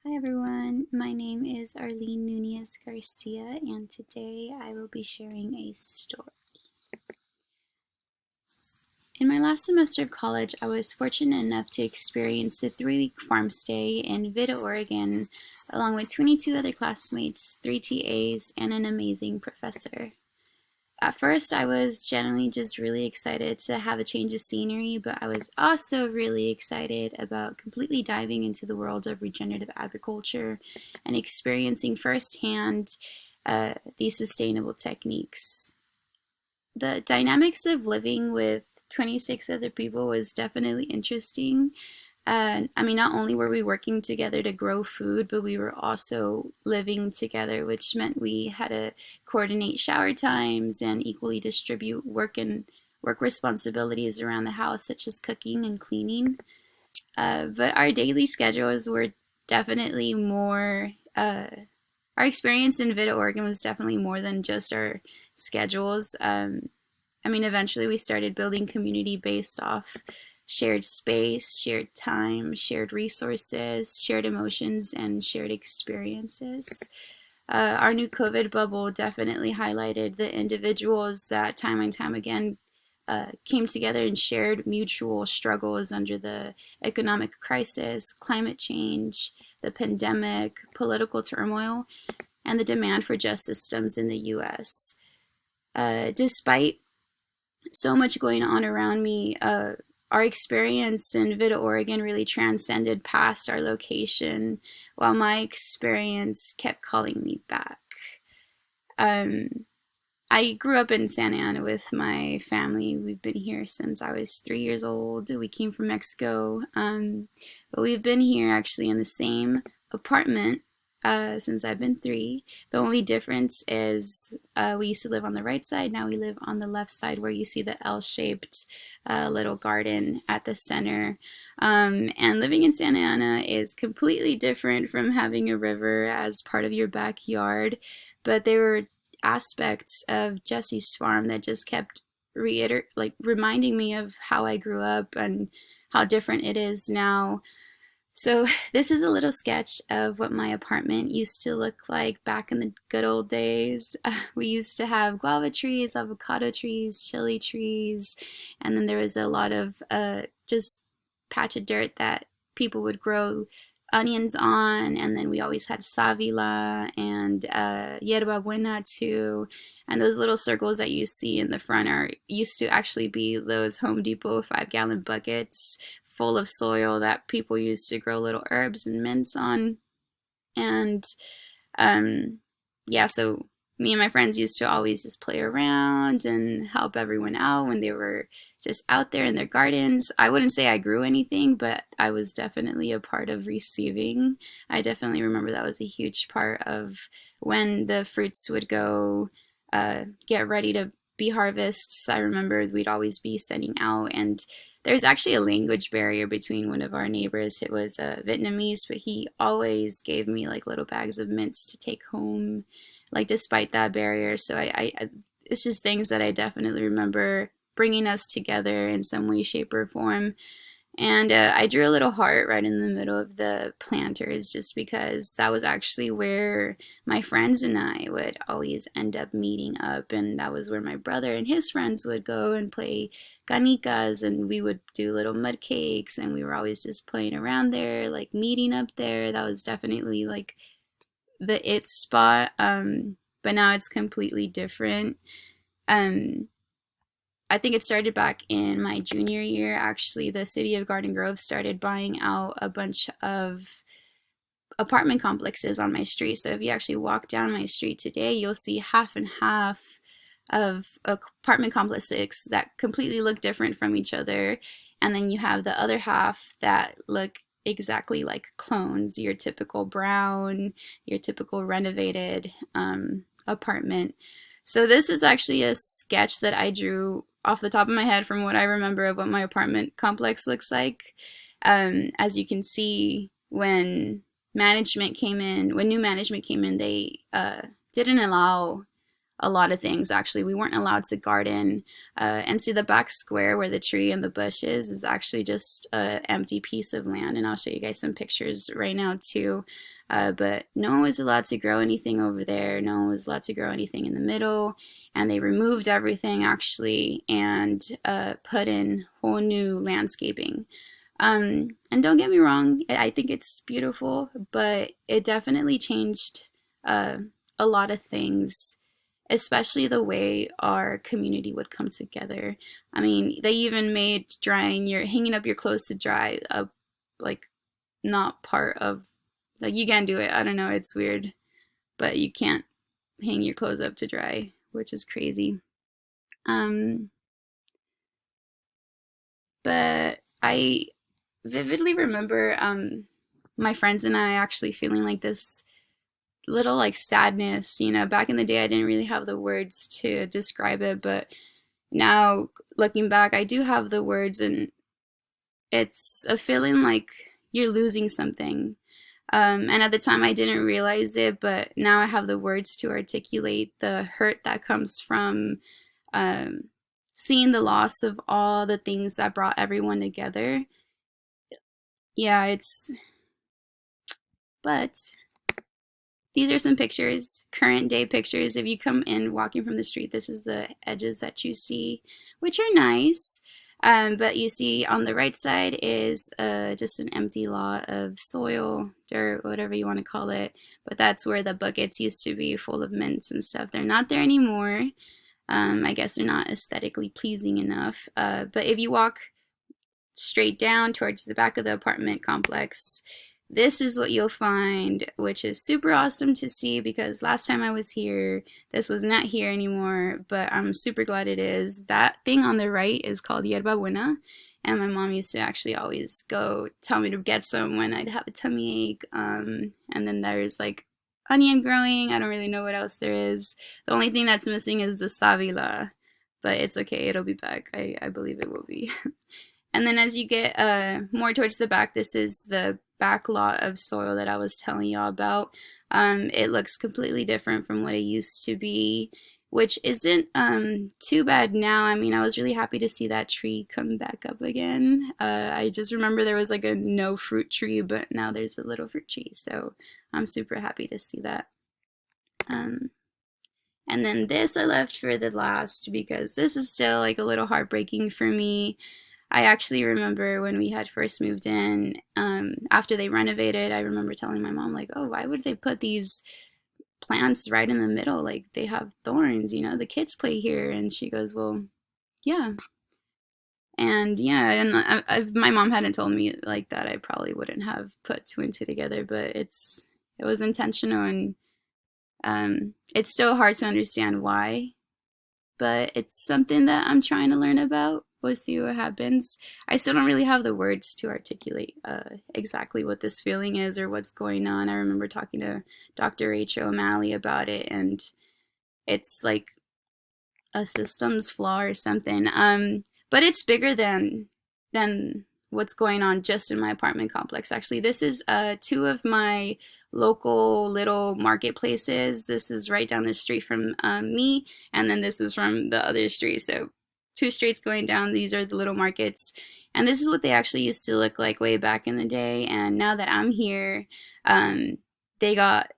Hi everyone, my name is Arlene Nunez Garcia, and today I will be sharing a story. In my last semester of college, I was fortunate enough to experience a 3-week farm stay in Vida, Oregon, along with 22 other classmates, 3 TAs, and an amazing professor. At first, I was generally just really excited to have a change of scenery, but I was also really excited about completely diving into the world of regenerative agriculture and experiencing firsthand these sustainable techniques. The dynamics of living with 26 other people was definitely interesting. Not only were we working together to grow food, but we were also living together, which meant we had to coordinate shower times and equally distribute work responsibilities around the house, such as cooking and cleaning. But our daily schedules were definitely more. Our experience in Vida, Oregon, was definitely more than just our schedules. Eventually we started building community based off shared space, shared time, shared resources, shared emotions, and shared experiences. Our new COVID bubble definitely highlighted the individuals that time and time again came together and shared mutual struggles under the economic crisis, climate change, the pandemic, political turmoil, and the demand for just systems in the US. Despite so much going on around me, our experience in Vida, Oregon really transcended past our location, while my experience kept calling me back. I grew up in Santa Ana with my family. We've been here since I was 3 years old. We came from Mexico, but we've been here actually in the same apartment since I've been 3. The only difference is we used to live on the right side. Now we live on the left side, where you see the L-shaped little garden at the center. And living in Santa Ana is completely different from having a river as part of your backyard. But there were aspects of Jesse's farm that just kept reminding me of how I grew up and how different it is now. So this is a little sketch of what my apartment used to look like back in the good old days. We used to have guava trees, avocado trees, chili trees, and then there was a lot of just patch of dirt that people would grow onions on, and then we always had savila and yerba buena too. And those little circles that you see in the front are used to actually be those Home Depot 5-gallon buckets full of soil that people used to grow little herbs and mints on. And so me and my friends used to always just play around and help everyone out when they were just out there in their gardens. I wouldn't say I grew anything, but I was definitely a part of receiving. I definitely remember that was a huge part of when the fruits would go get ready to be harvests. I remember we'd always be sending out, and there's actually a language barrier between one of our neighbors. It was Vietnamese, but he always gave me like little bags of mints to take home, like despite that barrier. So it's just things that I definitely remember bringing us together in some way, shape, or form. And I drew a little heart right in the middle of the planters just because that was actually where my friends and I would always end up meeting up. And that was where my brother and his friends would go and play canicas, and we would do little mud cakes, and we were always just playing around there, like meeting up there. That was definitely like the it spot. But now it's completely different. I think it started back in my junior year. Actually, the city of Garden Grove started buying out a bunch of apartment complexes on my street. So if you actually walk down my street today, you'll see half and half of apartment complexes that completely look different from each other. And then you have the other half that look exactly like clones, your typical brown, your typical renovated apartment. So this is actually a sketch that I drew off the top of my head from what I remember of what my apartment complex looks like. As you can see, when new management came in, they didn't allow a lot of things. Actually, we weren't allowed to garden, and see the back square where the tree and the bush is actually just an empty piece of land, and I'll show you guys some pictures right now too. But no one was allowed to grow anything over there. No one was allowed to grow anything in the middle, and they removed everything actually and put in whole new landscaping. And don't get me wrong, I think it's beautiful, but it definitely changed a lot of things, especially the way our community would come together. I mean, they even made hanging up your clothes to dry like not part of, like, you can't do it. I don't know, it's weird, but you can't hang your clothes up to dry, which is crazy. But I vividly remember my friends and I actually feeling like this little like sadness. Back in the day I didn't really have the words to describe it, but now looking back I do have the words, and it's a feeling like you're losing something. And at the time I didn't realize it, but now I have the words to articulate the hurt that comes from um, seeing the loss of all the things that brought everyone together. Yeah, but these are some pictures, current day pictures. If you come in walking from the street, this is the edges that you see, which are nice. But you see on the right side is just an empty lot of soil, dirt, whatever you want to call it. But that's where the buckets used to be full of mints and stuff. They're not there anymore. I guess they're not aesthetically pleasing enough. But if you walk straight down towards the back of the apartment complex, this is what you'll find, which is super awesome to see because last time I was here, this was not here anymore, but I'm super glad it is. That thing on the right is called yerba buena, and my mom used to actually always go tell me to get some when I'd have a tummy ache. And then there's like onion growing. I don't really know what else there is. The only thing that's missing is the savila, but it's okay. It'll be back. I believe it will be. And then as you get more towards the back, this is the back lot of soil that I was telling y'all about. It looks completely different from what it used to be, which isn't too bad now. I mean, I was really happy to see that tree come back up again. I just remember there was like a no fruit tree, but now there's a little fruit tree, so I'm super happy to see that. And then this I left for the last because this is still like a little heartbreaking for me. I actually remember when we had first moved in, after they renovated, I remember telling my mom, like, oh, why would they put these plants right in the middle? Like, they have thorns, the kids play here. And she goes, well, yeah. And yeah, and my mom hadn't told me like that, I probably wouldn't have put two and two together, but it was intentional, and it's still hard to understand why, but it's something that I'm trying to learn about. We'll see what happens. I still don't really have the words to articulate exactly what this feeling is or what's going on. I remember talking to Dr. Rachel O'Malley about it, and it's like a systems flaw or something. But it's bigger than what's going on just in my apartment complex. Actually, this is two of my local little marketplaces. This is right down the street from me, and then this is from the other street. So two streets going down, these are the little markets, and this is what they actually used to look like way back in the day. And now that I'm here, they got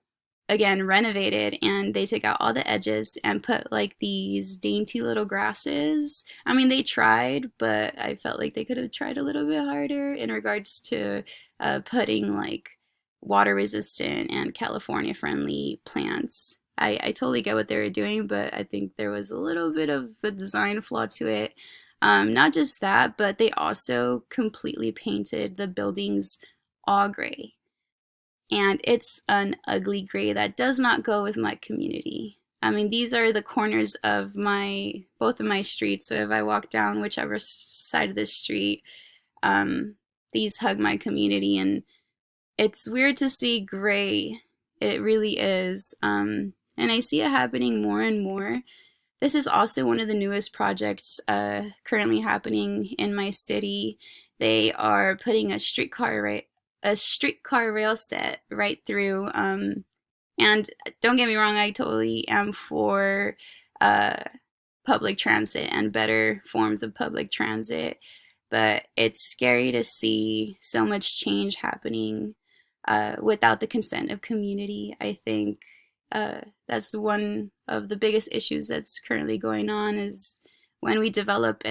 again renovated, and they took out all the edges and put like these dainty little grasses. I mean, they tried, but I felt like they could have tried a little bit harder in regards to putting like water resistant and California friendly plants. I totally get what they were doing, but I think there was a little bit of a design flaw to it. Not just that, but they also completely painted the buildings all gray. And it's an ugly gray that does not go with my community. I mean, these are the corners of both of my streets. So if I walk down whichever side of the street, these hug my community, and it's weird to see gray. It really is. And I see it happening more and more. This is also one of the newest projects currently happening in my city. They are putting a streetcar rail set right through. And don't get me wrong, I totally am for uh, public transit and better forms of public transit. But it's scary to see so much change happening without the consent of community. I think that's one of the biggest issues that's currently going on is when we develop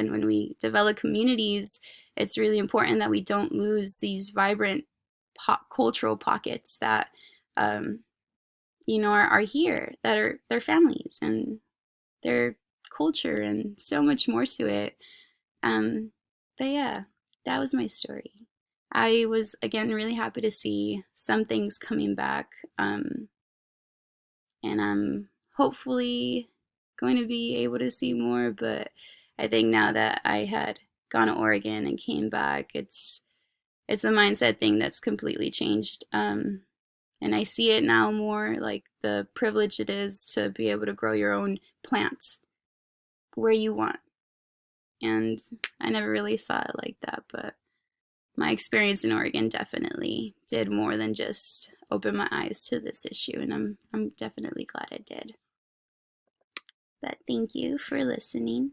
communities, it's really important that we don't lose these vibrant cultural pockets that um, are here, that are their families and their culture and so much more to it. Um, but yeah, that was my story. I was again really happy to see some things coming back, and I'm hopefully going to be able to see more. But I think now that I had gone to Oregon and came back, it's a mindset thing that's completely changed. And I see it now more like the privilege it is to be able to grow your own plants where you want. And I never really saw it like that, but my experience in Oregon definitely did more than just open my eyes to this issue, and I'm definitely glad it did. But thank you for listening.